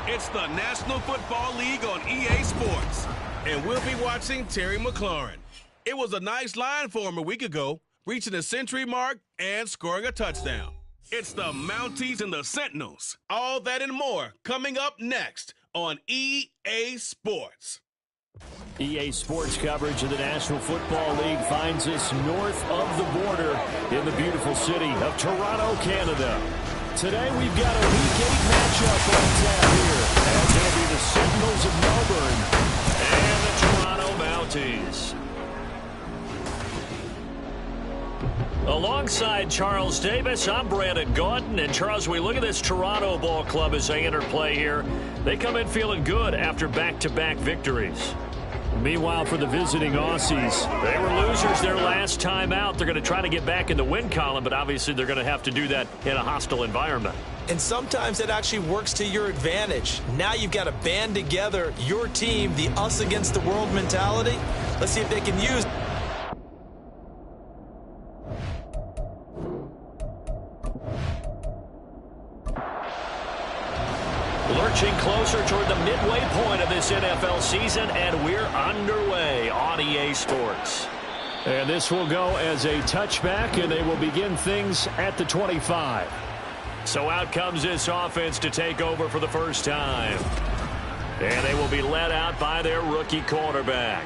It's the National Football League on EA Sports. And we'll be watching Terry McLaurin. It was a nice line for him a week ago, reaching the century mark and scoring a touchdown. It's the Mounties and the Sentinels. All that and more coming up next on EA Sports. EA Sports coverage of the National Football League finds us north of the border in the beautiful city of Toronto, Canada. Today we've got a Week 8 matchup on tap here, as it'll be the Sentinels of Melbourne and the Toronto Mounties. Alongside Charles Davis, I'm Brandon Gaudin. And Charles, we look at this Toronto ball club as they enter play here. They come in feeling good after back-to-back victories. Meanwhile, for the visiting Aussies, they were losers their last time out. They're going to try to get back in the win column, but obviously they're going to have to do that in a hostile environment. And sometimes it actually works to your advantage. Now you've got to band together your team, the us against the world mentality. Let's see if they can use. Lurching closer toward the midway point of this NFL season, and we're underway on EA Sports. And this will go as a touchback, and they will begin things at the 25. So out comes this offense to take over for the first time. And they will be led out by their rookie quarterback.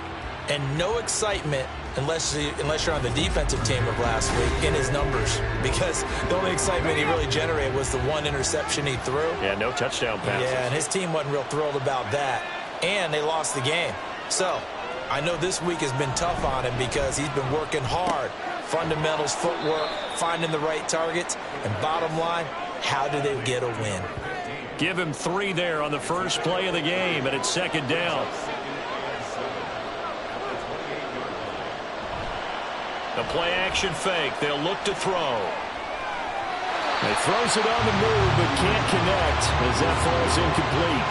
And no excitement unless you're on the defensive team of last week in his numbers, because the only excitement he really generated was the one interception he threw. Yeah, no touchdown passes. Yeah, and his team wasn't real thrilled about that, and they lost the game. So I know this week has been tough on him because he's been working hard. Fundamentals, footwork, finding the right targets, and bottom line, how do they get a win? Give him 3 there on the first play of the game, and it's second down. The play-action fake. They'll look to throw. He throws it on the move, but can't connect as that falls incomplete.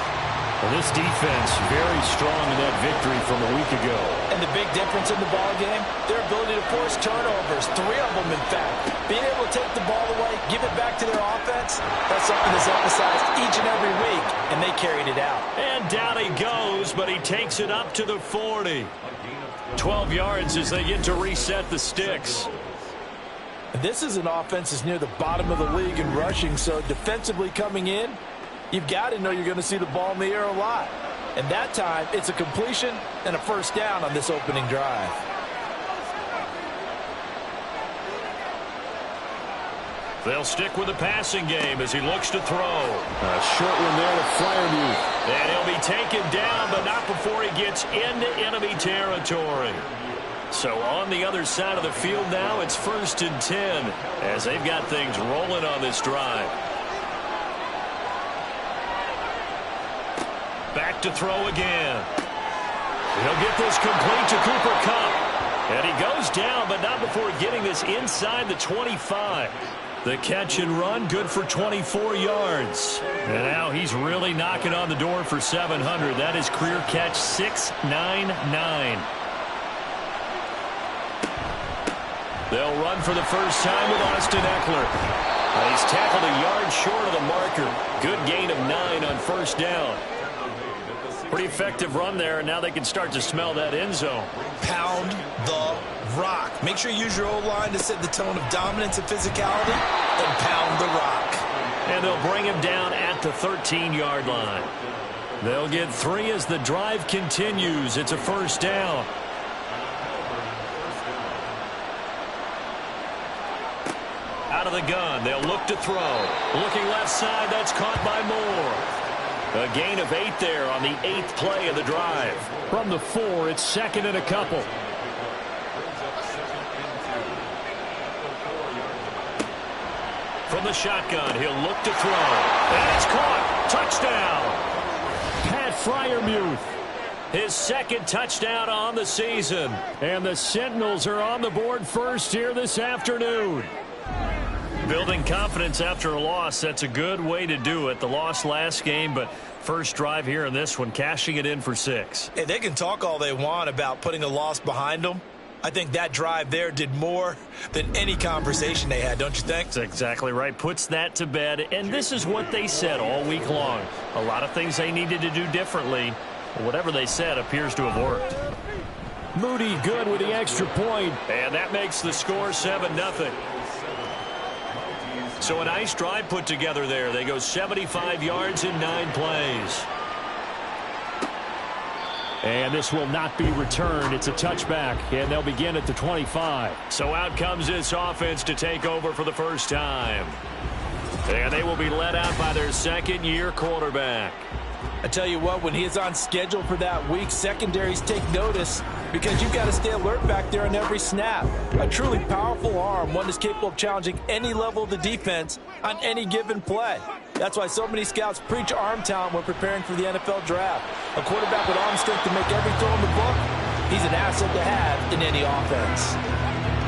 Well, this defense very strong in that victory from a week ago. And the big difference in the ball game, their ability to force turnovers, 3 of them, in fact. Being able to take the ball away, give it back to their offense, that's something that's emphasized each and every week, and they carried it out. And down he goes, but he takes it up to the 40. 12 yards as they get to reset the sticks. This is an offense that's near the bottom of the league in rushing, so defensively coming in, you've got to know you're going to see the ball in the air a lot. And that time, it's a completion and a first down on this opening drive. They'll stick with the passing game as he looks to throw. A short one there to Freiermuth. And he'll be taken down, but not before he gets into enemy territory. So on the other side of the field now, it's 1st and 10 as they've got things rolling on this drive. Back to throw again. He'll get this complete to Cooper Kupp. And he goes down, but not before getting this inside the 25. The catch and run, good for 24 yards. And now he's really knocking on the door for 700. That is career catch 699. They'll run for the first time with Austin Eckler. He's tackled a yard short of the marker. Good gain of 9 on first down. Pretty effective run there, and now they can start to smell that end zone. Pound the rock. Make sure you use your O-line to set the tone of dominance and physicality, and pound the rock. And they'll bring him down at the 13-yard line. They'll get 3 as the drive continues. It's a first down. Out of the gun, they'll look to throw. Looking left side, that's caught by Moore. A gain of 8 there on the 8th play of the drive. From the 4, it's 2nd and a couple. From the shotgun, he'll look to throw. And it's caught. Touchdown. Pat Freiermuth. His 2nd touchdown on the season. And the Sentinels are on the board first here this afternoon. Building confidence after a loss, that's a good way to do it. The loss last game, but first drive here in this one, cashing it in for 6. Hey, they can talk all they want about putting a loss behind them, I think that drive there did more than any conversation they had, don't you think? That's exactly right. Puts that to bed. And this is what they said all week long. A lot of things they needed to do differently. Whatever they said appears to have worked. Moody good with the extra point. And that makes the score 7-0. So a nice drive put together there. They go 75 yards in 9 plays. And this will not be returned. It's a touchback, and they'll begin at the 25. So out comes this offense to take over for the first time. And they will be led out by their second-year quarterback. I tell you what, when he is on schedule for that week, secondaries take notice because you've got to stay alert back there on every snap. A truly powerful arm, one that's capable of challenging any level of the defense on any given play. That's why so many scouts preach arm talent when preparing for the NFL draft. A quarterback with arm strength to make every throw in the book, he's an asset to have in any offense.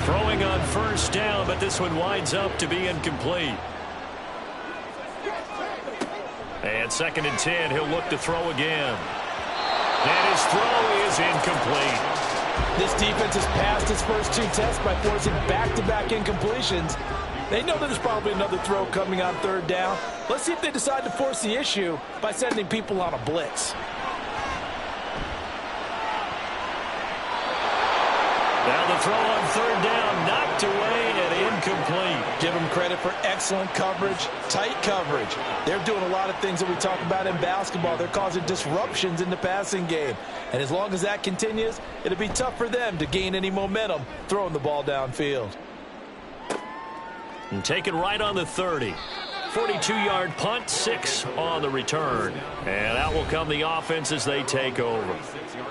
Throwing on first down, but this one winds up to be incomplete. And 2nd and 10, he'll look to throw again. And his throw is incomplete. This defense has passed its first 2 tests by forcing back-to-back incompletions. They know that there's probably another throw coming on 3rd down. Let's see if they decide to force the issue by sending people on a blitz. Now the throw on 3rd down, knocked away and incomplete. Give them credit for excellent coverage, tight coverage. They're doing a lot of things that we talk about in basketball. They're causing disruptions in the passing game. And as long as that continues, it'll be tough for them to gain any momentum throwing the ball downfield. And taken right on the 30. 42-yard punt, 6 on the return. And out will come the offense as they take over.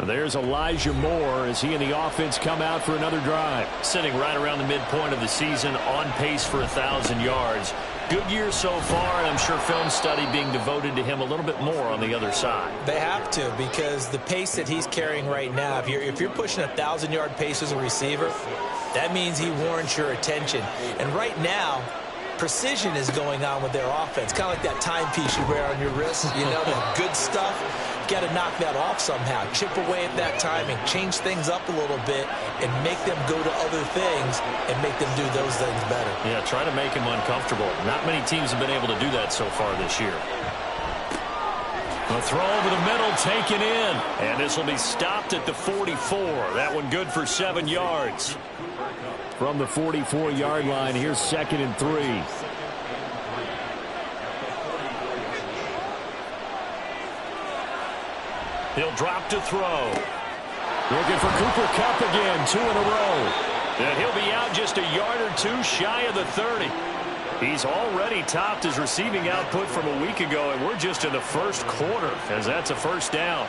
There's Elijah Moore as he and the offense come out for another drive. Sitting right around the midpoint of the season, on pace for 1,000 yards. Good year so far, and I'm sure film study being devoted to him a little bit more on the other side. They have to, because the pace that he's carrying right now, if you're pushing 1,000-yard pace as a receiver, that means he warrants your attention. And right now, precision is going on with their offense. Kind of like that timepiece you wear on your wrist. You know, the good stuff. You got to knock that off somehow. Chip away at that timing. Change things up a little bit and make them go to other things and make them do those things better. Yeah, try to make him uncomfortable. Not many teams have been able to do that so far this year. A throw over the middle, taken in. And this will be stopped at the 44. That one good for 7 yards. From the 44-yard line, here's 2nd and 3. He'll drop to throw. Looking for Cooper Kupp again, 2 in a row. And he'll be out just a yard or 2 shy of the 30. He's already topped his receiving output from a week ago, and we're just in the first quarter as that's a first down.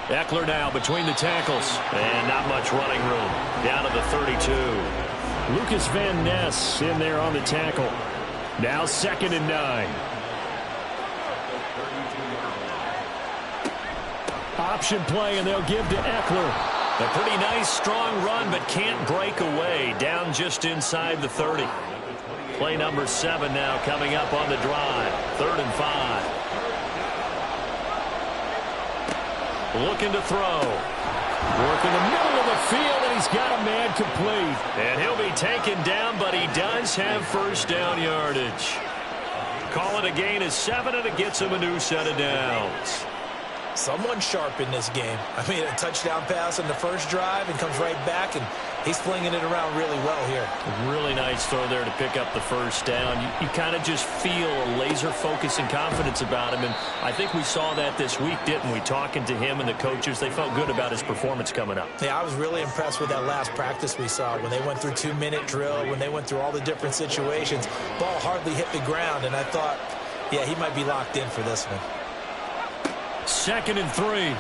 Eckler now between the tackles. And not much running room. Down to the 32. Lucas Van Ness in there on the tackle. Now 2nd and 9. Option play, and they'll give to Eckler. A pretty nice, strong run, but can't break away. Down just inside the 30. Play number 7 now coming up on the drive. 3rd and 5. Looking to throw. Work in the middle of the field, and he's got a man complete. And he'll be taken down, but he does have first down yardage. Call it a gain of 7, and it gets him a new set of downs. Someone sharp in this game. I mean, a touchdown pass on the first drive and comes right back, and he's flinging it around really well here. Really nice throw there to pick up the first down. You kind of just feel a laser focus and confidence about him, and I think we saw that this week, didn't we? Talking to him and the coaches, they felt good about his performance coming up. Yeah, I was really impressed with that last practice we saw when they went through 2-minute drill, when they went through all the different situations. Ball hardly hit the ground, and I thought, yeah, he might be locked in for this one. 2nd and 3.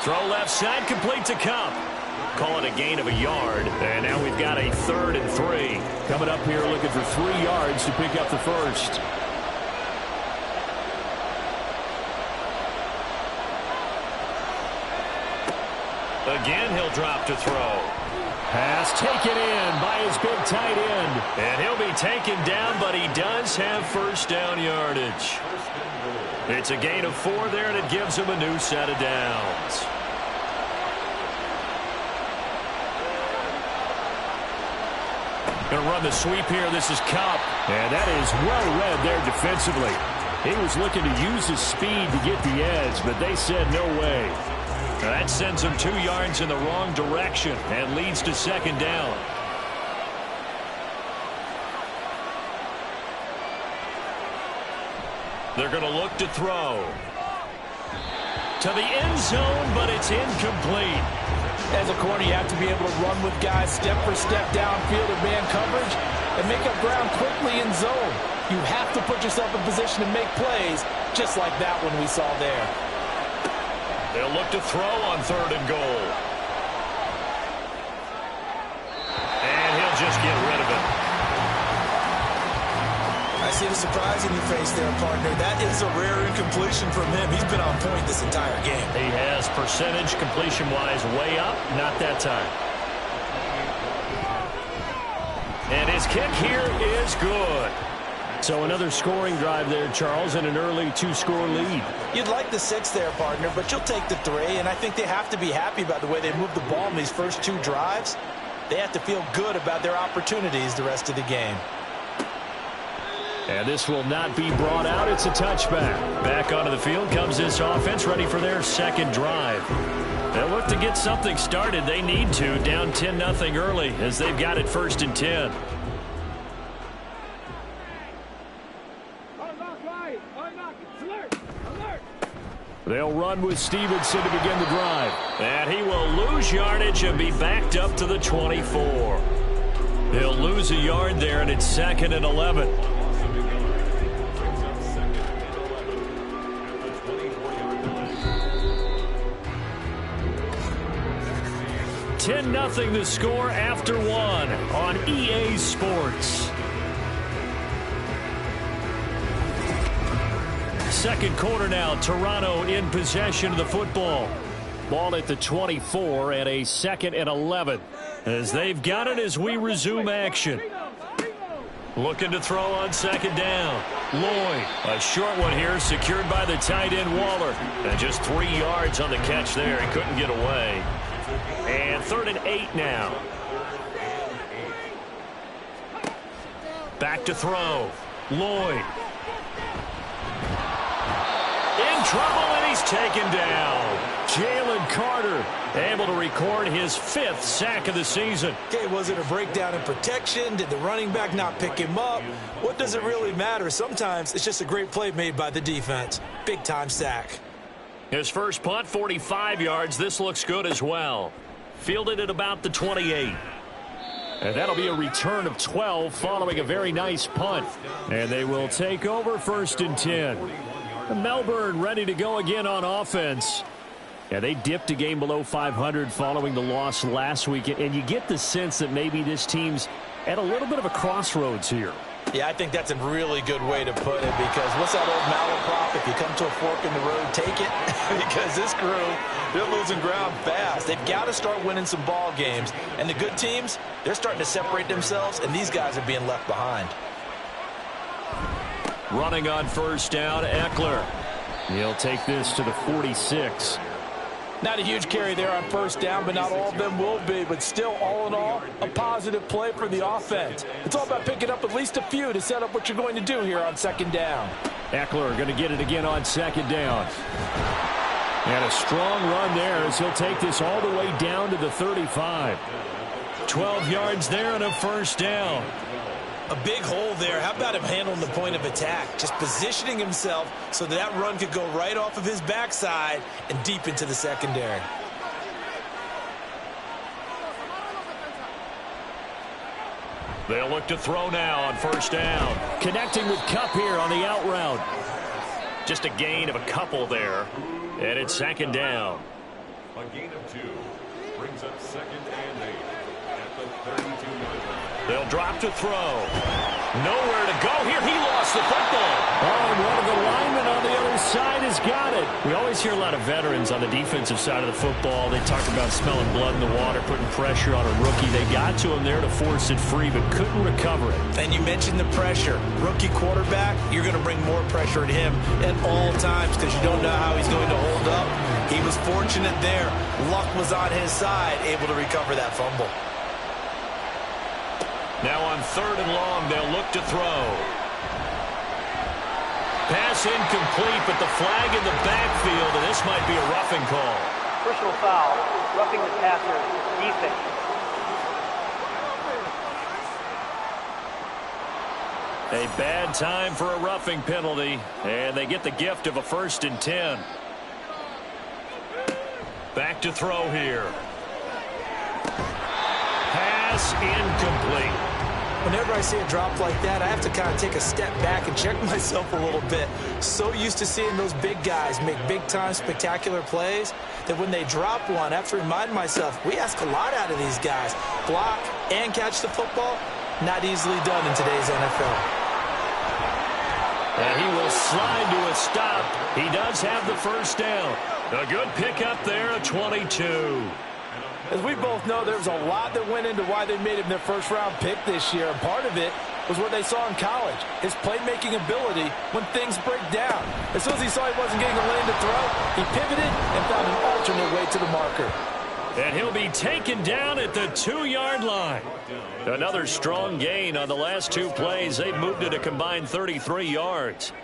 Throw left side, complete to Kupp. Call it a gain of a yard. And now we've got a 3rd and 3. Coming up here looking for 3 yards to pick up the first. Again, he'll drop to throw. Pass taken in by his big tight end. And he'll be taken down, but he does have first down yardage. It's a gain of 4 there, and it gives him a new set of downs. Going to run the sweep here. This is Cup. And that is well read there defensively. He was looking to use his speed to get the edge, but they said no way. Now that sends him 2 yards in the wrong direction and leads to second down. They're going to look to throw. To the end zone, but it's incomplete. As a corner, you have to be able to run with guys step for step downfield in man coverage and make up ground quickly in zone. You have to put yourself in position to make plays, just like that one we saw there. They'll look to throw on 3rd and goal. And he'll just get rid of it. I see the surprise in your face there, partner. That is a rare incompletion from him. He's been on point this entire game. He has percentage completion-wise way up. Not that time. And his kick here is good. So another scoring drive there, Charles, and an early 2-score lead. You'd like the 6 there, partner, but you'll take the 3, and I think they have to be happy about the way they moved the ball in these first 2 drives. They have to feel good about their opportunities the rest of the game. And this will not be brought out. It's a touchback. Back onto the field comes this offense, ready for their second drive. They'll look to get something started. They need to, down 10-0 early as they've got it 1st and 10. They'll run with Stevenson to begin the drive. And he will lose yardage and be backed up to the 24. He'll lose a yard there, and it's 2nd and 11. 10-0 the score after 1 on EA Sports. Second quarter now, Toronto in possession of the football. Ball at the 24 and a 2nd and 11. As they've got it as we resume action. Looking to throw on 2nd down. Lloyd, a short one here, secured by the tight end Waller. And just 3 yards on the catch there. He couldn't get away. And 3rd and 8 now. Back to throw. Lloyd. In trouble, and he's taken down. Jalen Carter able to record his 5th sack of the season. Okay, was it a breakdown in protection? Did the running back not pick him up? What does it really matter? Sometimes it's just a great play made by the defense. Big-time sack. His first punt, 45 yards. This looks good as well. Fielded at about the 28. And that'll be a return of 12 following a very nice punt. And they will take over 1st and 10. Melbourne ready to go again on offense. Yeah, they dipped a game below 500 following the loss last week. And you get the sense that maybe this team's at a little bit of a crossroads here. Yeah, I think that's a really good way to put it, because what's that old malaprop? If you come to a fork in the road, take it. Because this crew, they're losing ground fast. They've got to start winning some ball games. And the good teams, they're starting to separate themselves, and these guys are being left behind. Running on 1st down, Eckler. He'll take this to the 46. Not a huge carry there on 1st down, but not all of them will be. But still, all in all, a positive play for the offense. It's all about picking up at least a few to set up what you're going to do here on 2nd down. Eckler going to get it again on 2nd down. And a strong run there as he'll take this all the way down to the 35. 12 yards there and a 1st down. A big hole there. How about him handling the point of attack? Just positioning himself so that run could go right off of his backside and deep into the secondary. They'll look to throw now on 1st down. Connecting with Kupp here on the out route. Just a gain of a couple there. And it's 2nd down. A gain of 2 brings up 2nd and 8 at the 32-yard line. They'll drop to throw. Nowhere to go here. He lost the football. Oh, and one of the linemen on the other side has got it. We always hear a lot of veterans on the defensive side of the football. They talk about smelling blood in the water, putting pressure on a rookie. They got to him there to force it free, but couldn't recover it. And you mentioned the pressure. Rookie quarterback, you're going to bring more pressure at him at all times because you don't know how he's going to hold up. He was fortunate there. Luck was on his side, able to recover that fumble. Now on 3rd and long, they'll look to throw. Pass incomplete, but the flag in the backfield, and this might be a roughing call. Personal foul, roughing the passer, defense. A bad time for a roughing penalty, and they get the gift of a 1st and 10. Back to throw here. Pass incomplete. Whenever I see a drop like that, I have to kind of take a step back and check myself a little bit. So used to seeing those big guys make big-time spectacular plays that when they drop one, I have to remind myself, we ask a lot out of these guys. Block and catch the football, not easily done in today's NFL. And he will slide to a stop. He does have the 1st down. A good pickup there, a 22. As we both know, there was a lot that went into why they made him their 1st-round pick this year. And part of it was what they saw in college, his playmaking ability when things break down. As soon as he saw he wasn't getting a lane to throw, he pivoted and found an alternate way to the marker. And he'll be taken down at the 2-yard line. Another strong gain on the last 2 plays. They've moved it a combined 33 yards.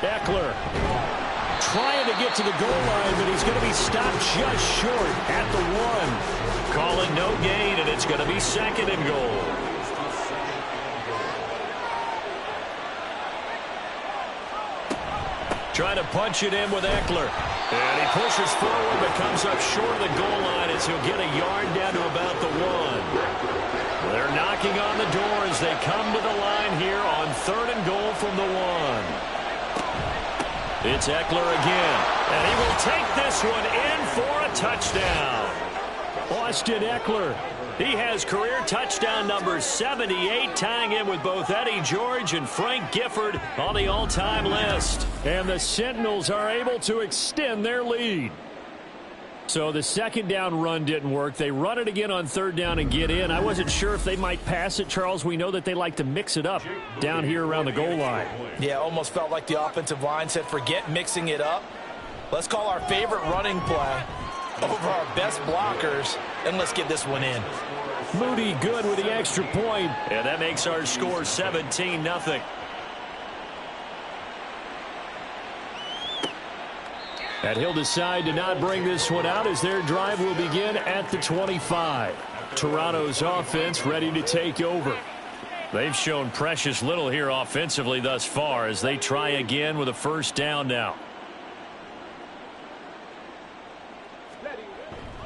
Eckler trying to get to the goal line, but he's going to be stopped just short at the 1. Call it no gain, and it's going to be 2nd and goal. Trying to punch it in with Eckler. And he pushes forward, but comes up short of the goal line as he'll get a yard down to about the 1. They're knocking on the door as they come to the line here on 3rd and goal from the 1. It's Eckler again, and he will take this one in for a touchdown. Austin Eckler, he has career touchdown number 78, tying in with both Eddie George and Frank Gifford on the all-time list. And the Sentinels are able to extend their lead. So the 2nd down run didn't work. They run it again on 3rd down and get in. I wasn't sure if they might pass it, Charles. We know that they like to mix it up down here around the goal line. Yeah, almost felt like the offensive line said, forget mixing it up. Let's call our favorite running play over our best blockers, and let's get this one in. Moody good with the extra point. And that makes our score 17-0. And he'll decide to not bring this one out as their drive will begin at the 25. Toronto's offense ready to take over. They've shown precious little here offensively thus far as they try again with a 1st down now.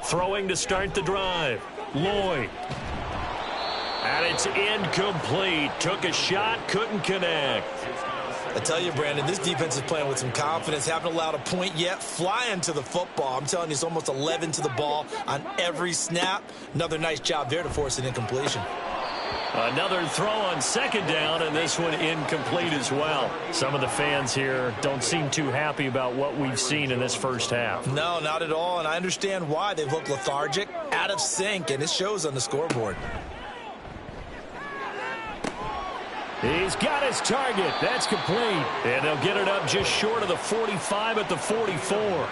Throwing to start the drive. Lloyd. And it's incomplete. Took a shot, couldn't connect. I tell you, Brandon, this defense is playing with some confidence. Haven't allowed a point yet. Flying to the football. I'm telling you, it's almost 11 to the ball on every snap. Another nice job there to force an incompletion. Another throw on 2nd down, and this one incomplete as well. Some of the fans here don't seem too happy about what we've seen in this 1st half. No, not at all, and I understand why. They've looked lethargic, out of sync, and it shows on the scoreboard. He's got his target. That's complete. And they'll get it up just short of the 45 at the 44.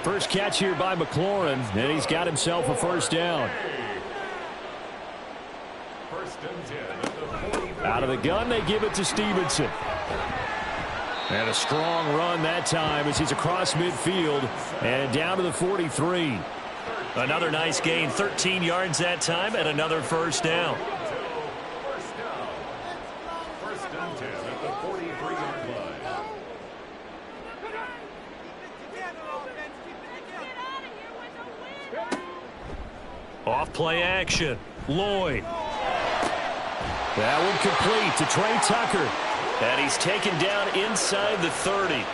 First catch here by McLaurin, and he's got himself a 1st down. Out of the gun, they give it to Stevenson. And a strong run that time as he's across midfield and down to the 43. Another nice gain, 13 yards that time, and another 1st down. Off play action. Lloyd. That one complete to Trey Tucker. And he's taken down inside the 30.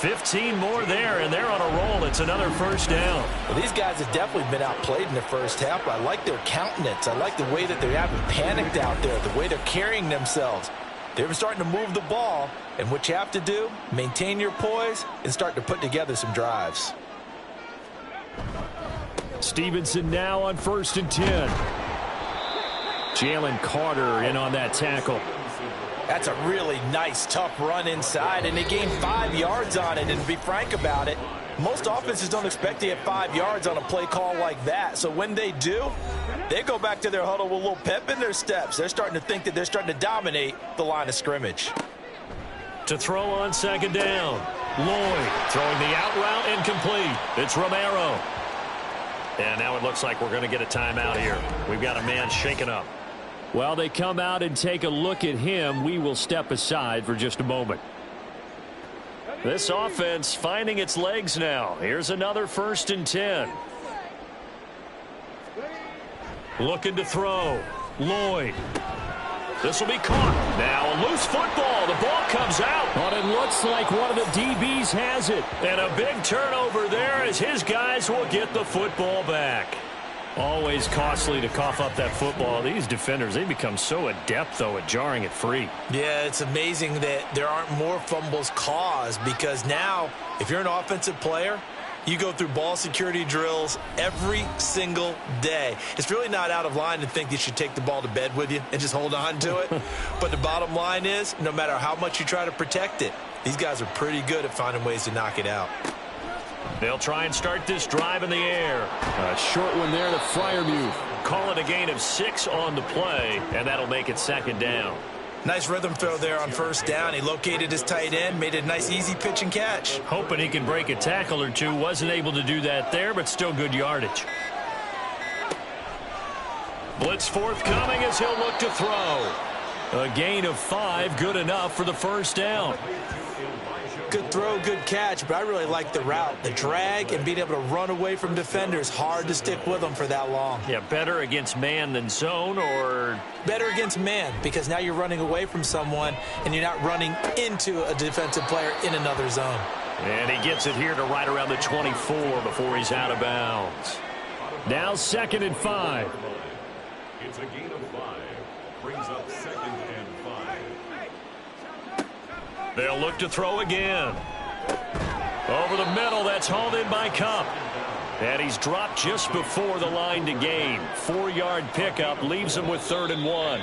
15 more there, and they're on a roll. It's another first down. Well, these guys have definitely been outplayed in the first half. I like their countenance. I like the way that they haven't panicked out there, the way they're carrying themselves. They're starting to move the ball, and what you have to do, maintain your poise and start to put together some drives. Stevenson now on 1st and 10. Jalen Carter in on that tackle. That's a really nice, tough run inside, and they gained 5 yards on it. And to be frank about it, most offenses don't expect to get 5 yards on a play call like that. So when they do, they go back to their huddle with a little pep in their steps. They're starting to think that they're starting to dominate the line of scrimmage. To throw on 2nd down. Lloyd throwing the out route incomplete. It's Romero. And now it looks like we're going to get a timeout here. We've got a man shaken up. While they come out and take a look at him, we will step aside for just a moment. This offense finding its legs now. Here's another 1st and 10. Looking to throw. Lloyd. This will be caught. Now a loose football. The ball comes out. But it looks like one of the DBs has it. And a big turnover there as his guys will get the football back. Always costly to cough up that football. These defenders, they become so adept, though, at jarring it free. Yeah, it's amazing that there aren't more fumbles caused, because now, if you're an offensive player, you go through ball security drills every single day. It's really not out of line to think you should take the ball to bed with you and just hold on to it. But the bottom line is, no matter how much you try to protect it, these guys are pretty good at finding ways to knock it out. They'll try and start this drive in the air. A short one there to Freiermuth. Call it a gain of 6 on the play, and that'll make it 2nd down. Nice rhythm throw there on 1st down. He located his tight end, made it a nice, easy pitch and catch. Hoping he can break a tackle or two. Wasn't able to do that there, but still good yardage. Blitz forthcoming as he'll look to throw. A gain of 5, good enough for the 1st down. Good throw, good catch, but I really like the route. The drag and being able to run away from defenders. Hard to stick with them for that long. Yeah, better against man than zone, or? Better against man, because now you're running away from someone and you're not running into a defensive player in another zone. And he gets it here to right around the 24 before he's out of bounds. Now 2nd and 5. It's a gain of 5. Brings up 2nd and 5. They'll look to throw again. Over the middle, that's hauled in by Cup. And he's dropped just before the line to gain. 4-yard pickup leaves him with 3rd and 1.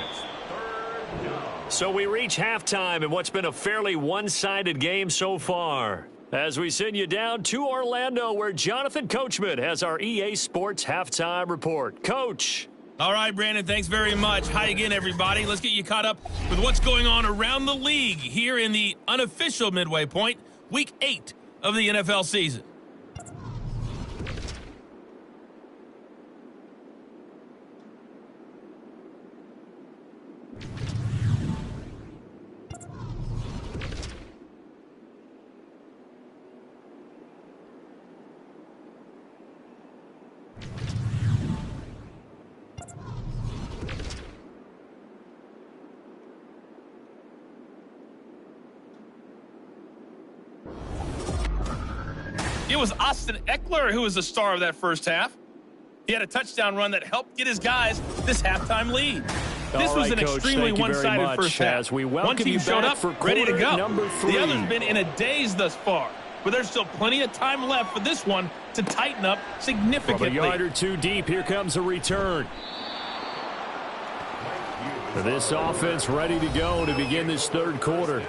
So we reach halftime in what's been a fairly one-sided game so far. As we send you down to Orlando, where Jonathan Coachman has our EA Sports halftime report. Coach. All right, Brandon, thanks very much. Hi again, everybody. Let's get you caught up with what's going on around the league here in the unofficial midway point, Week 8 of the NFL season. It was Austin Eckler who was the star of that first half. He had a touchdown run that helped get his guys this halftime lead. This was an extremely one-sided first half. One team showed up ready to go. The other's been in a daze thus far. But there's still plenty of time left for this one to tighten up significantly. From a yard or two deep, here comes a return. This offense ready to go to begin this 3rd quarter.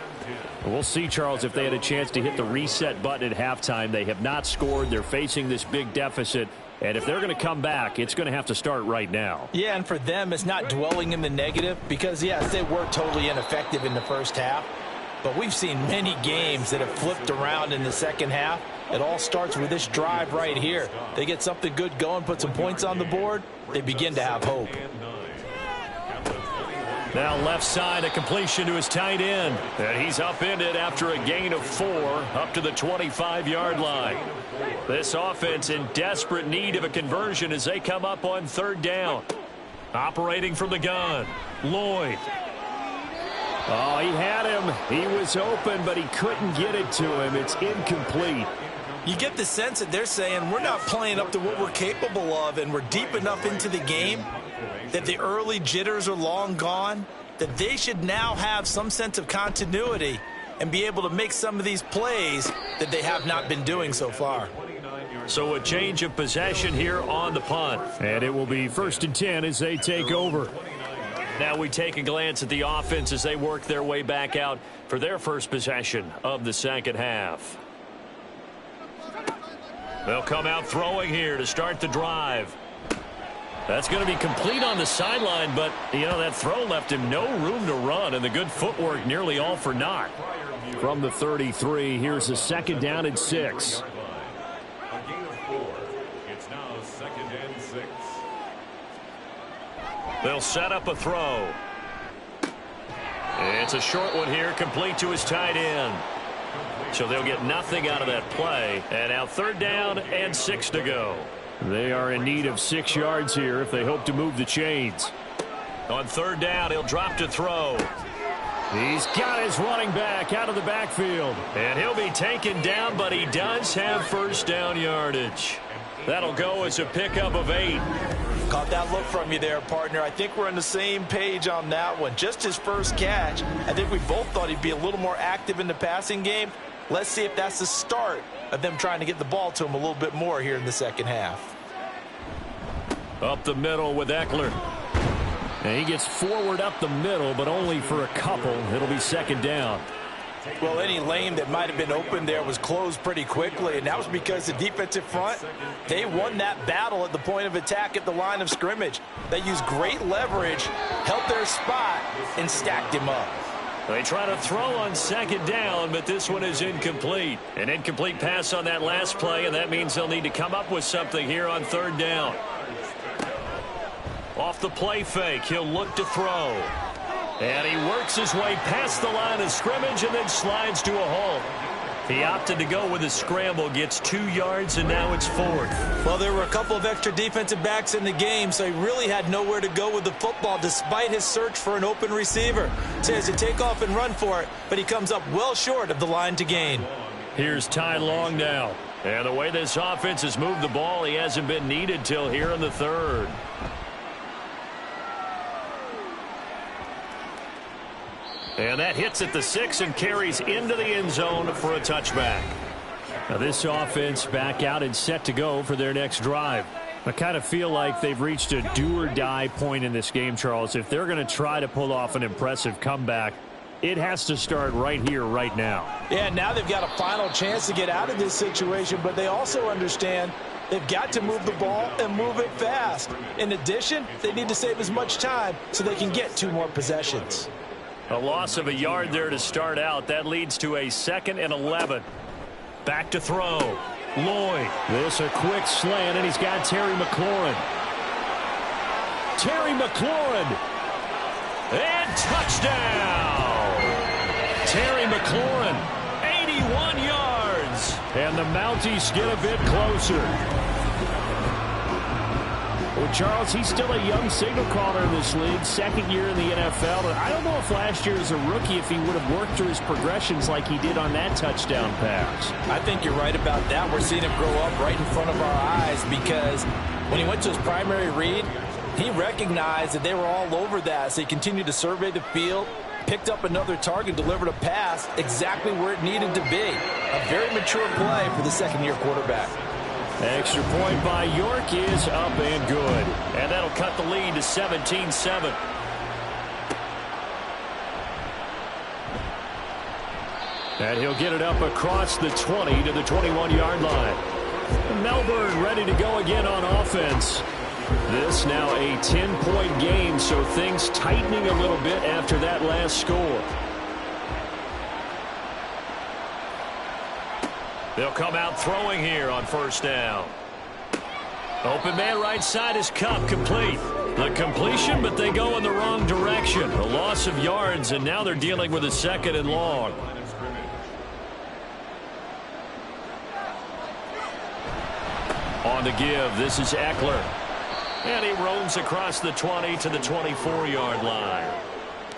We'll see, Charles, if they had a chance to hit the reset button at halftime. They have not scored. They're facing this big deficit. And if they're going to come back, it's going to have to start right now. Yeah, and for them, it's not dwelling in the negative because, yes, they were totally ineffective in the first half. But we've seen many games that have flipped around in the second half. It all starts with this drive right here. They get something good going, put some points on the board, they begin to have hope. Now left side, a completion to his tight end. And he's upended after a gain of 4 up to the 25-yard line. This offense in desperate need of a conversion as they come up on 3rd down. Operating from the gun, Lloyd. Oh, he had him. He was open, but he couldn't get it to him. It's incomplete. You get the sense that they're saying we're not playing up to what we're capable of, and we're deep enough into the game that the early jitters are long gone, that they should now have some sense of continuity and be able to make some of these plays that they have not been doing so far. So a change of possession here on the punt. And it will be 1st and 10 as they take over. Now we take a glance at the offense as they work their way back out for their first possession of the second half. They'll come out throwing here to start the drive. That's going to be complete on the sideline, but, you know, that throw left him no room to run, and the good footwork nearly all for naught. From the 33, here's a 2nd down and 6. A gain of 4. It's now 2nd and 6. They'll set up a throw. It's a short one here, complete to his tight end. So they'll get nothing out of that play. And now 3rd down and 6 to go. They are in need of 6 yards here if they hope to move the chains. On 3rd down, he'll drop to throw. He's got his running back out of the backfield. And he'll be taken down, but he does have 1st down yardage. That'll go as a pickup of 8. Caught that look from you there, partner. I think we're on the same page on that one. Just his first catch. I think we both thought he'd be a little more active in the passing game. Let's see if that's the start of them trying to get the ball to him a little bit more here in the second half. Up the middle with Eckler. And he gets forward up the middle, but only for a couple. It'll be 2nd down. Well, any lane that might have been open there was closed pretty quickly, and that was because the defensive front, they won that battle at the point of attack at the line of scrimmage. They used great leverage, held their spot, and stacked him up. They try to throw on 2nd down, but this one is incomplete. An incomplete pass on that last play, and that means they'll need to come up with something here on 3rd down. Off the play fake, he'll look to throw. And he works his way past the line of scrimmage and then slides to a halt. He opted to go with a scramble, gets 2 yards, and now it's 4th. Well, there were a couple of extra defensive backs in the game, so he really had nowhere to go with the football despite his search for an open receiver. So he has to take off and run for it, but he comes up well short of the line to gain. Here's Ty Long now. And the way this offense has moved the ball, he hasn't been needed till here in the 3rd. And that hits at the 6 and carries into the end zone for a touchback. Now this offense back out and set to go for their next drive. I kind of feel like they've reached a do-or-die point in this game, Charles. If they're going to try to pull off an impressive comeback, it has to start right here, right now. Yeah, now they've got a final chance to get out of this situation, but they also understand they've got to move the ball and move it fast. In addition, they need to save as much time so they can get 2 more possessions. A loss of a yard there to start out. That leads to a 2nd and 11. Back to throw. Lloyd. This a quick slant, and he's got Terry McLaurin. Terry McLaurin. And touchdown. Terry McLaurin. 81 yards. And the Mounties get a bit closer. Well, Charles, he's still a young signal caller in this league, 2nd year in the NFL. And I don't know if last year as a rookie, if he would have worked through his progressions like he did on that touchdown pass. I think you're right about that. We're seeing him grow up right in front of our eyes because when he went to his primary read, he recognized that they were all over that. So he continued to survey the field, picked up another target, delivered a pass exactly where it needed to be. A very mature play for the 2nd-year quarterback. Extra point by York is up and good. And that'll cut the lead to 17-7. And he'll get it up across the 20 to the 21-yard line. Melbourne ready to go again on offense. This now a 10-point game, so things tightening a little bit after that last score. They'll come out throwing here on 1st down. Open man right side is Cup, complete. The completion, but they go in the wrong direction. A loss of yards, and now they're dealing with a 2nd and long. On the give, this is Eckler. And he roams across the 20 to the 24-yard line.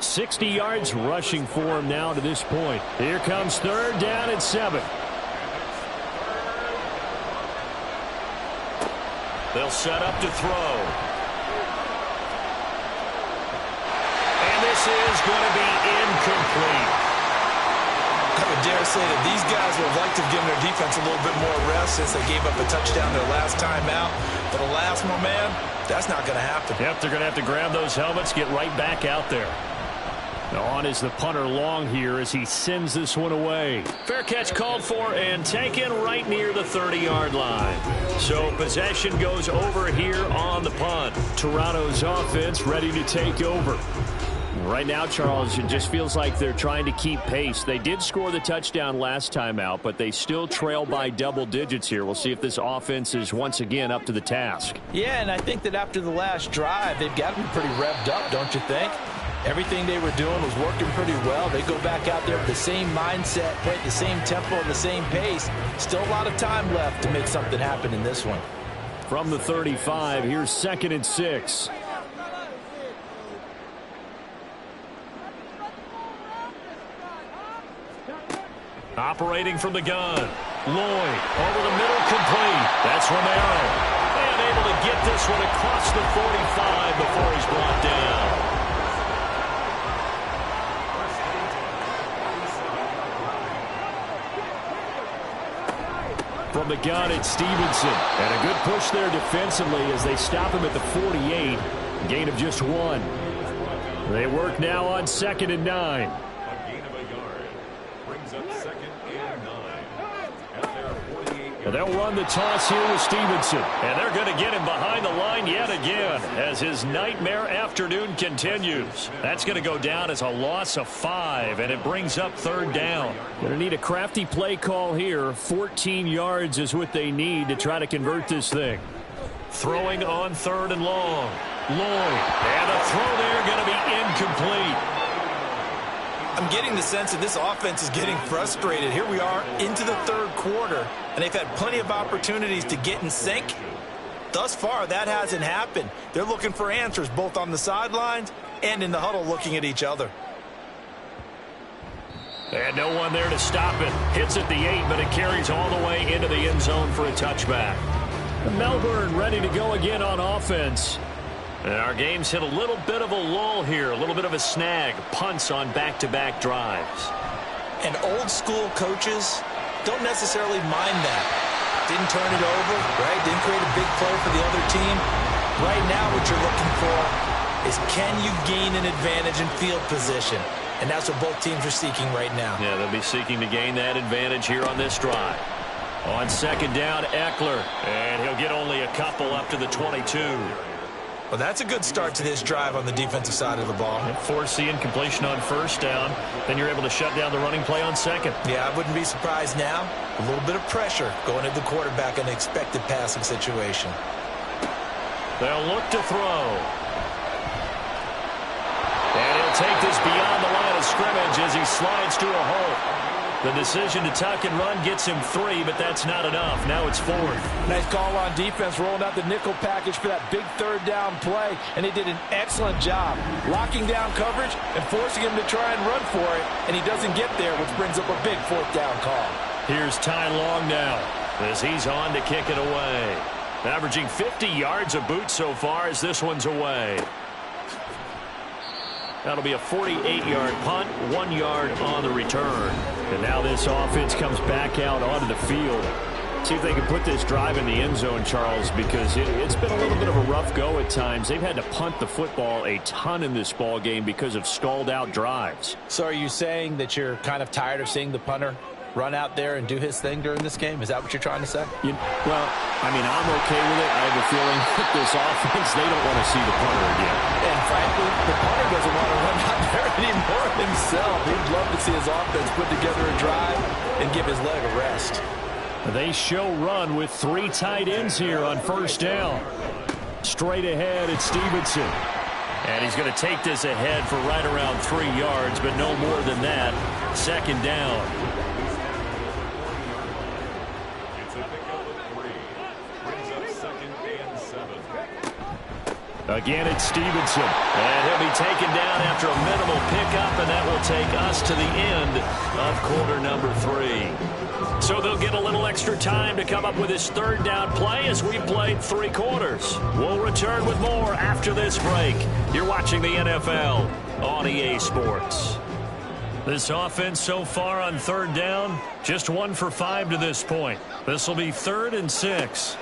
60 yards rushing for him now to this point. Here comes 3rd down and 7. They'll set up to throw. And this is going to be incomplete. I would dare say that these guys would have liked to have given their defense a little bit more rest since they gave up a touchdown their last time out. But alas, my man, that's not going to happen. Yep, they're going to have to grab those helmets, get right back out there. Now on is the punter Long here as he sends this one away. Fair catch called for and taken right near the 30-yard line. So possession goes over here on the punt. Toronto's offense ready to take over. Right now, Charles, it just feels like they're trying to keep pace. They did score the touchdown last time out, but they still trail by double digits here. We'll see if this offense is once again up to the task. Yeah, and I think that after the last drive, they've got to be pretty revved up, don't you think? Everything they were doing was working pretty well. They go back out there with the same mindset, play at the same tempo and the same pace. Still a lot of time left to make something happen in this one. From the 35, here's 2nd and 6. Operating from the gun. Lloyd over the middle, complete. That's Romero. And able to get this one across the 45 before he's brought down. From the gun, it's Stevenson. And a good push there defensively as they stop him at the 48. Gain of just 1. They work now on 2nd and 9. And they'll run the toss here with Stevenson. And they're going to get him behind the line yet again as his nightmare afternoon continues. That's going to go down as a loss of 5, and it brings up 3rd down. Going to need a crafty play call here. 14 yards is what they need to try to convert this thing. Throwing on 3rd and long. Lloyd. And a throw there going to be incomplete. I'm getting the sense that this offense is getting frustrated. Here we are into the 3rd quarter, and they've had plenty of opportunities to get in sync. Thus far, that hasn't happened. They're looking for answers both on the sidelines and in the huddle looking at each other. And no one there to stop it. Hits at the 8, but it carries all the way into the end zone for a touchback. Melbourne ready to go again on offense. And our game's hit a little bit of a lull here, a little bit of a snag. Punts on back-to-back drives. And old-school coaches don't necessarily mind that. Didn't turn it over, right? Didn't create a big play for the other team. Right now what you're looking for is can you gain an advantage in field position? And that's what both teams are seeking right now. Yeah, they'll be seeking to gain that advantage here on this drive. On 2nd down, Eckler. And he'll get only a couple up to the 22. Well, that's a good start to this drive on the defensive side of the ball. Forcing completion on 1st down. Then you're able to shut down the running play on 2nd. Yeah, I wouldn't be surprised now. A little bit of pressure going at the quarterback in an expected passing situation. They'll look to throw. And he'll take this beyond the line of scrimmage as he slides to a hole. The decision to tuck and run gets him 3, but that's not enough. Now it's 4th. Nice call on defense, rolling out the nickel package for that big 3rd down play, and they did an excellent job locking down coverage and forcing him to try and run for it, and he doesn't get there, which brings up a big 4th down call. Here's Ty Long now as he's on to kick it away. Averaging 50 yards a boot so far as this one's away. That'll be a 48-yard punt, 1 yard on the return. And now this offense comes back out onto the field. See if they can put this drive in the end zone, Charles, because it's been a little bit of a rough go at times. They've had to punt the football a ton in this ball game because of stalled-out drives. So are you saying that you're kind of tired of seeing the punter run out there and do his thing during this game? Is that what you're trying to say? Well, I mean, I'm okay with it. I have a feeling that this offense, they don't want to see the punter again. And frankly, the punter doesn't want to run out there anymore himself. He'd love to see his offense put together a drive and give his leg a rest. They show run with 3 tight ends here on 1st down. Straight ahead, it's Stevenson. And he's going to take this ahead for right around 3 yards, but no more than that. 2nd down. Again, it's Stevenson. And he'll be taken down after a minimal pickup, and that will take us to the end of quarter number 3. So they'll get a little extra time to come up with his third down play as we played 3 quarters. We'll return with more after this break. You're watching the NFL on EA Sports. This offense so far on third down, just 1 for 5 to this point. This will be 3rd and 6.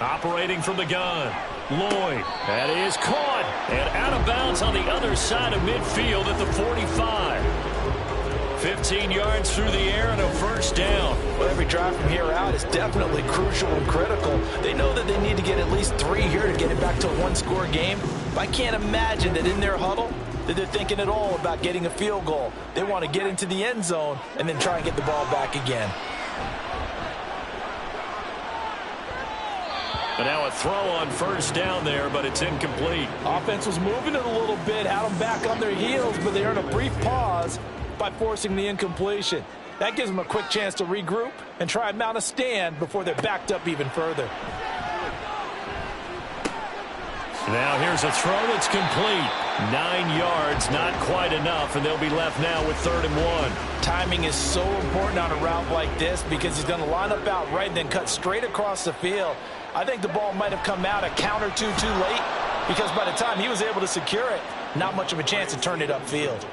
Operating from the gun, Lloyd. That is caught and out of bounds on the other side of midfield at the 45. 15 yards through the air and a first down. Well, every drive from here out is definitely crucial and critical. They know that they need to get at least 3 here to get it back to a 1-score game. But I can't imagine that in their huddle that they're thinking at all about getting a field goal. They want to get into the end zone and then try and get the ball back again. But now a throw on first down there, but it's incomplete. Offense was moving it a little bit, had them back on their heels, but they earned a brief pause by forcing the incompletion. That gives them a quick chance to regroup and try and mount a stand before they're backed up even further. Now here's a throw that's complete. 9 yards, not quite enough, and they'll be left now with 3rd and 1. Timing is so important on a route like this because he's going to line up out right and then cut straight across the field. I think the ball might have come out a count or two too late because by the time he was able to secure it, not much of a chance to turn it upfield.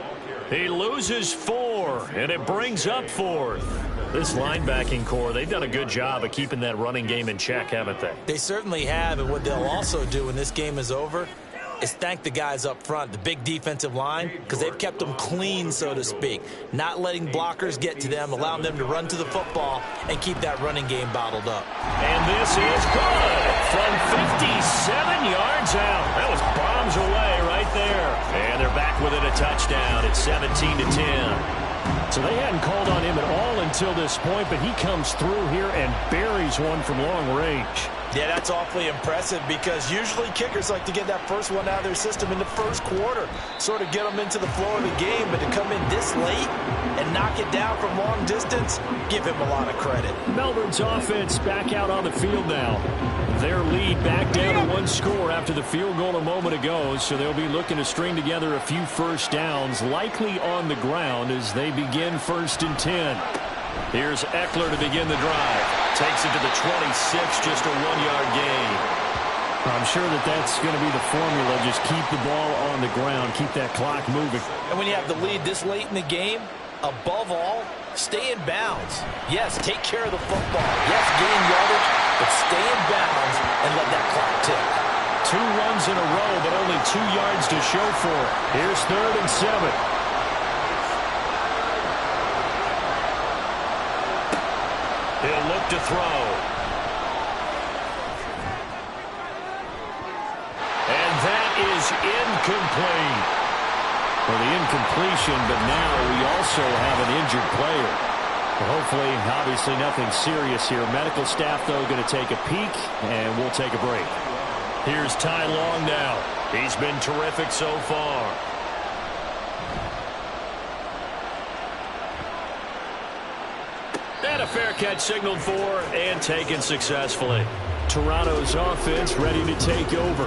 He loses 4, and it brings up 4th. This linebacking core, they've done a good job of keeping that running game in check, haven't they? They certainly have, and what they'll also do when this game is over is thank the guys up front, the big defensive line, because they've kept them clean, so to speak, not letting blockers get to them, allowing them to run to the football and keep that running game bottled up. And this is good from 57 yards out. That was bombs away right there. And they're back within a touchdown. It's 17-10. So they hadn't called on him at all until this point, but he comes through here and buries one from long range. Yeah, that's awfully impressive because usually kickers like to get that first one out of their system in the first quarter, sort of get them into the flow of the game, but to come in this late and knock it down from long distance, give him a lot of credit. Melbourne's offense back out on the field now. Their lead back down to 1 score after the field goal a moment ago, so they'll be looking to string together a few first downs, likely on the ground as they begin 1st and 10. Here's Eckler to begin the drive. Takes it to the 26, just a 1-yard gain. I'm sure that that's going to be the formula. Just keep the ball on the ground, keep that clock moving. And when you have the lead this late in the game, above all, stay in bounds. Yes, take care of the football. Yes, gain yardage, but stay in bounds and let that clock tick. 2 runs in a row, but only 2 yards to show for it. Here's 3rd and 7. He'll look to throw. And that is incomplete. Well, the incompletion, but now we also have an injured player. Well, hopefully, obviously nothing serious here. Medical staff, though, going to take a peek, and we'll take a break. Here's Ty Long now. He's been terrific so far. And a fair catch signaled for and taken successfully. Toronto's offense ready to take over.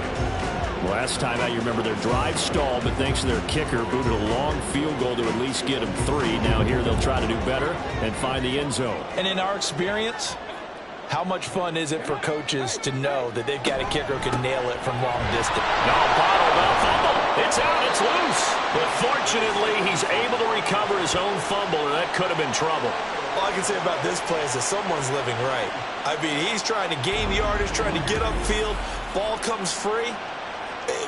Last time out, you remember their drive stalled, but thanks to their kicker, booted a long field goal to at least get them 3. Now here they'll try to do better and find the end zone. And in our experience, how much fun is it for coaches to know that they've got a kicker who can nail it from long distance? No, bottled up fumble. It's out, it's loose. But fortunately, he's able to recover his own fumble, and that could have been trouble. All I can say about this play is that someone's living right. I mean, he's trying to gain yardage, trying to get upfield. Ball comes free.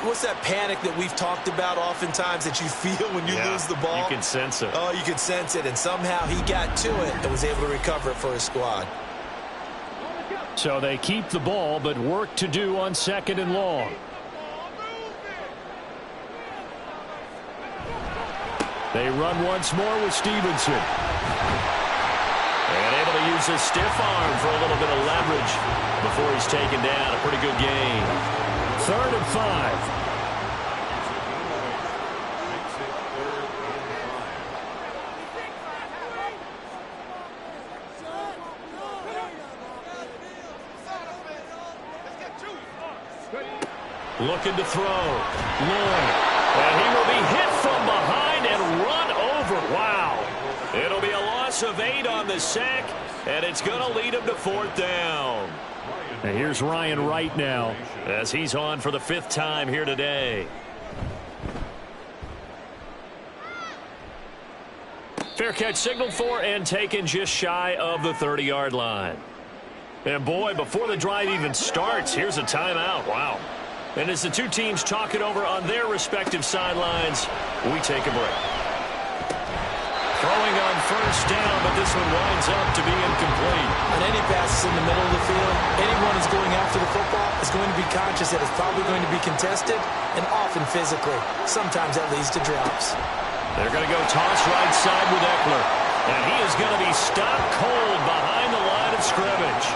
What's that panic that we've talked about oftentimes that you feel when you lose the ball? You can sense it. Oh, you can sense it, and somehow he got to it and was able to recover it for his squad. So they keep the ball, but work to do on 2nd and long. They run once more with Stevenson. And able to use his stiff arm for a little bit of leverage before he's taken down. A pretty good gain. 3rd and 5. Looking to throw. Lloyd. And he will be hit from behind and run over. Wow. It'll be a loss of 8 on the sack, and it's going to lead him to 4th down. And here's Ryan Wright now as he's on for the 5th time here today. Fair catch signaled for and taken just shy of the 30-yard line. And boy, before the drive even starts, here's a timeout. Wow. And as the two teams talk it over on their respective sidelines, we take a break. Throwing on 1st down, but this one winds up to be incomplete. On any passes in the middle of the field, anyone who's going after the football is going to be conscious that it's probably going to be contested, and often physically. Sometimes that leads to drops. They're going to go toss right side with Eckler. And he is going to be stopped cold behind the line of scrimmage.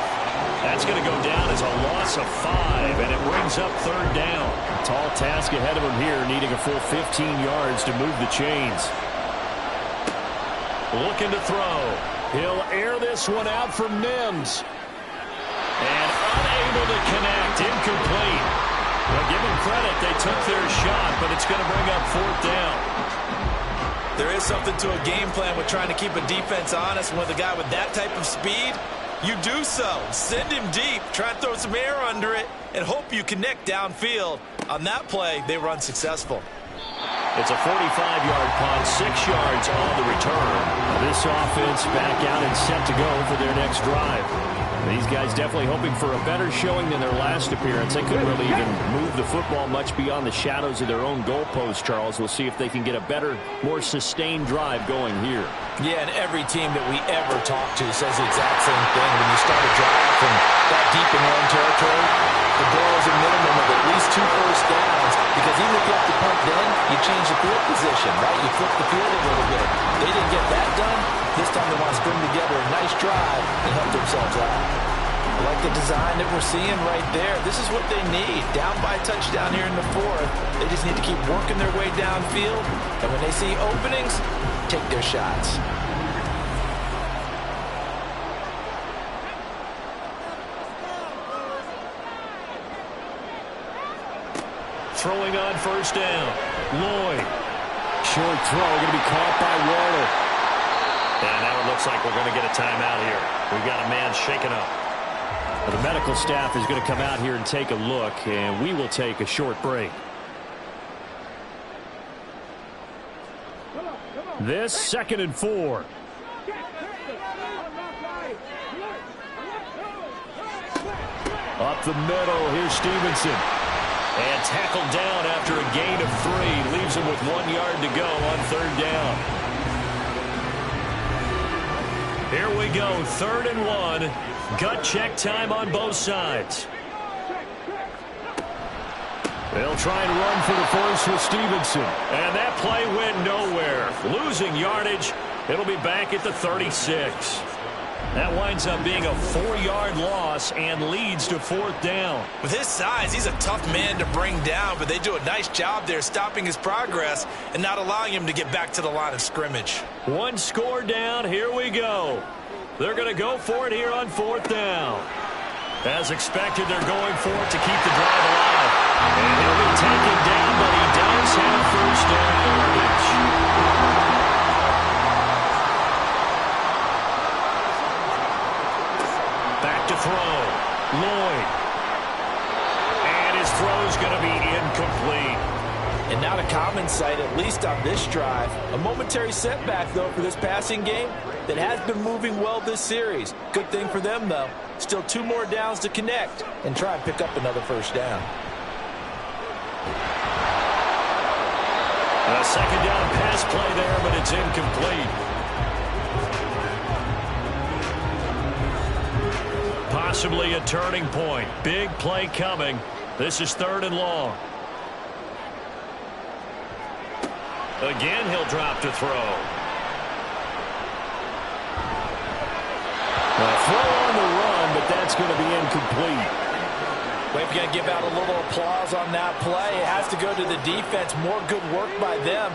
That's going to go down as a loss of 5, and it brings up 3rd down. Tall task ahead of him here, needing a full 15 yards to move the chains. Looking to throw. He'll air this one out from Mims. And unable to connect. Incomplete. Well, give them credit. They took their shot, but it's going to bring up 4th down. There is something to a game plan with trying to keep a defense honest. With a guy with that type of speed, you do so. Send him deep. Try and throw some air under it and hope you connect downfield. On that play, they were unsuccessful. It's a 45-yard punt, 6 yards on the return. This offense back out and set to go for their next drive. These guys definitely hoping for a better showing than their last appearance. They couldn't really even move the football much beyond the shadows of their own goalpost, Charles. We'll see if they can get a better, more sustained drive going here. Yeah, and every team that we ever talk to says the exact same thing. When you start a drive from that deep in your own territory, the goal is a minimum of at least 2 first downs, because even if you have to punt then, you change the field position, right? You flip the field a little bit. They didn't get that done. This time they want to string together a nice drive and help themselves out. I like the design that we're seeing right there. This is what they need. Down by a touchdown here in the 4th. They just need to keep working their way downfield. And when they see openings, take their shots. Throwing on 1st down. Lloyd. Short throw. Going to be caught by Waddle. And now it looks like we're going to get a timeout here. We've got a man shaken up. The medical staff is going to come out here and take a look, and we will take a short break. This 2nd and 4. Up the middle, here's Stevenson. And tackled down after a gain of 3. Leaves him with 1 yard to go on 3rd down. Here we go, 3rd and 1. Gut check time on both sides. They'll try and run for the first with Stevenson. And that play went nowhere. Losing yardage. It'll be back at the 36. That winds up being a 4-yard loss and leads to 4th down. With his size, he's a tough man to bring down, but they do a nice job there stopping his progress and not allowing him to get back to the line of scrimmage. 1 score down. Here we go. They're going to go for it here on 4th down. As expected, they're going for it to keep the drive alive. And he'll be taken down, but he does have 1st down yardage. Back to throw. Lloyd. And his throw's going to be incomplete. And not a common sight, at least on this drive. A momentary setback, though, for this passing game that has been moving well this series. Good thing for them, though. Still 2 more downs to connect and try and pick up another 1st down. A 2nd down pass play there, but it's incomplete. Possibly a turning point. Big play coming. This is 3rd and long. Again, he'll drop to throw. A throw on the run, but that's going to be incomplete. We're going to give out a little applause on that play. It has to go to the defense. More good work by them.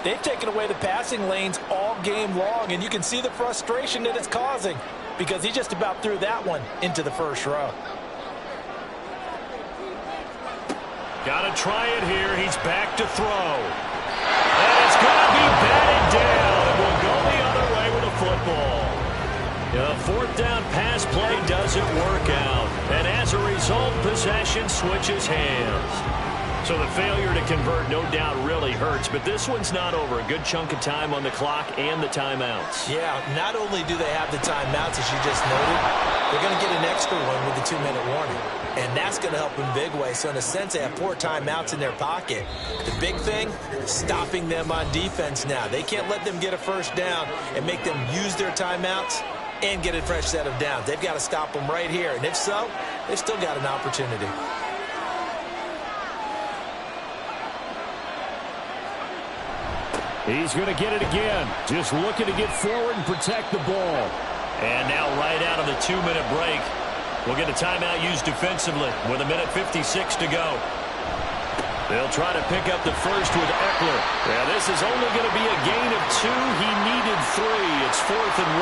They've taken away the passing lanes all game long, and you can see the frustration that it's causing because he just about threw that one into the 1st row. Got to try it here. He's back to throw. And it's going to be batted down. It will go the other way with the football. The fourth down pass play doesn't work out. And as a result, possession switches hands. So the failure to convert no doubt really hurts, but this one's not over. A good chunk of time on the clock and the timeouts. Yeah, not only do they have the timeouts, as you just noted, they're going to get an extra one with the 2-minute warning. And that's going to help in big way. So in a sense, they have 4 timeouts in their pocket. The big thing, stopping them on defense now. They can't let them get a first down and make them use their timeouts and get a fresh set of downs. They've got to stop them right here. And if so, they've still got an opportunity. He's going to get it again. Just looking to get forward and protect the ball. And now right out of the 2-minute break, we'll get a timeout used defensively with 1:56 to go. They'll try to pick up the first with Eckler. Yeah, this is only going to be a gain of 2. He needed 3. It's 4th and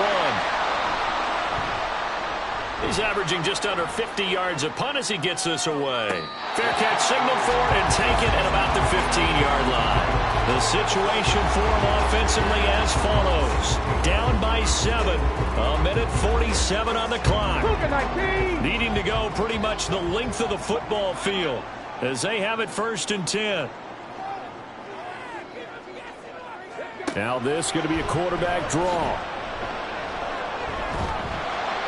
1. He's averaging just under 50 yards a punt as he gets this away. Fair catch signaled for and taken at about the 15-yard line. The situation for him offensively as follows. Down by 7. 1:47 on the clock. Needing to go pretty much the length of the football field as they have it 1st and 10. Now this is going to be a quarterback draw.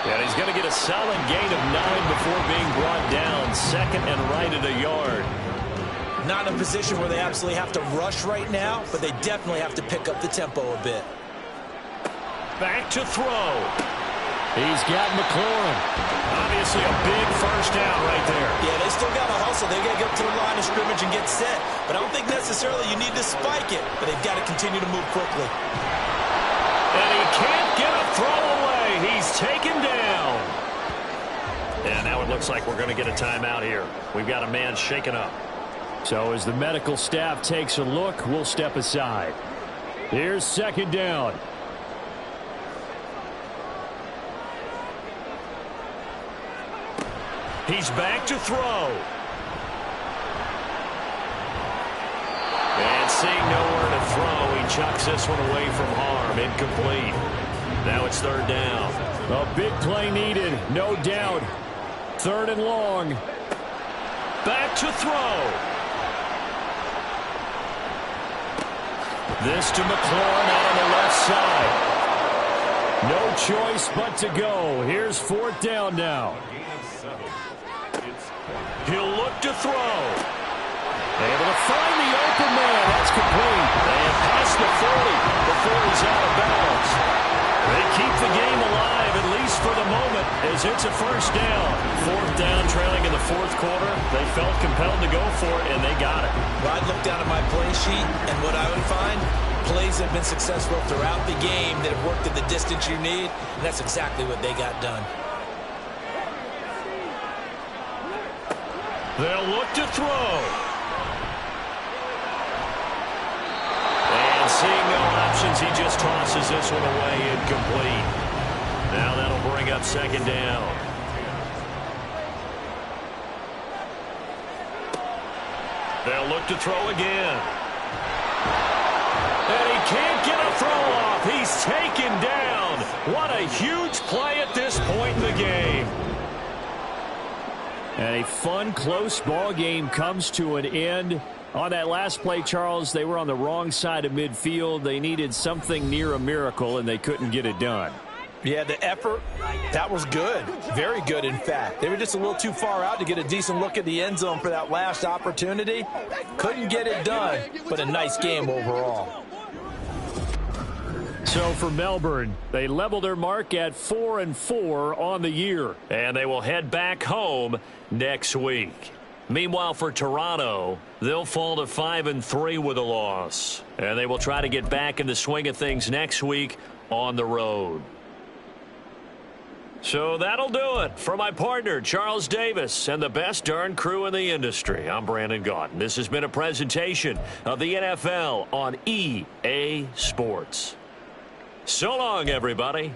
And he's going to get a solid gain of 9 before being brought down. 2nd and right at a yard. Not in a position where they absolutely have to rush right now, but they definitely have to pick up the tempo a bit. Back to throw. He's got McLaurin. Obviously a big first down right there. Yeah, they still got to hustle. They got to get up to the line of scrimmage and get set. But I don't think necessarily you need to spike it, but they've got to continue to move quickly. And he can't get a throw away. He's taken down. And now it looks like we're going to get a timeout here. We've got a man shaken up. So as the medical staff takes a look, we'll step aside. Here's 2nd down. He's back to throw. And seeing nowhere to throw, he chucks this one away from harm. Incomplete. Now it's 3rd down. A big play needed, no doubt. 3rd and long. Back to throw. This to McLaurin out on the left side. No choice but to go. Here's 4th down now. He'll look to throw. Able to find the open man. That's complete. They have passed the 40 before he's out of bounds. They keep the game alive, at least for the moment, as it's a 1st down. 4th down, trailing in the 4th quarter. They felt compelled to go for it, and they got it. Well, I'd look down at my play sheet, and what I would find, plays have been successful throughout the game that have worked at the distance you need, and that's exactly what they got done. They'll look to throw. And seeing no options, he just tosses this one away, incomplete. Now that'll bring up 2nd down. They'll look to throw again. And he can't get a throw off. He's taken down. What a huge play at this point in the game. And a fun, close ball game comes to an end. On that last play, Charles, they were on the wrong side of midfield. They needed something near a miracle, and they couldn't get it done. Yeah, the effort, that was good. Very good, in fact. They were just a little too far out to get a decent look at the end zone for that last opportunity. Couldn't get it done, but a nice game overall. So for Melbourne, they level their mark at 4-4 on the year. And they will head back home next week. Meanwhile, for Toronto, they'll fall to 5-3 with a loss. And they will try to get back in the swing of things next week on the road. So that'll do it for my partner, Charles Davis, and the best darn crew in the industry. I'm Brandon Gaudin. This has been a presentation of the NFL on EA Sports. So long, everybody.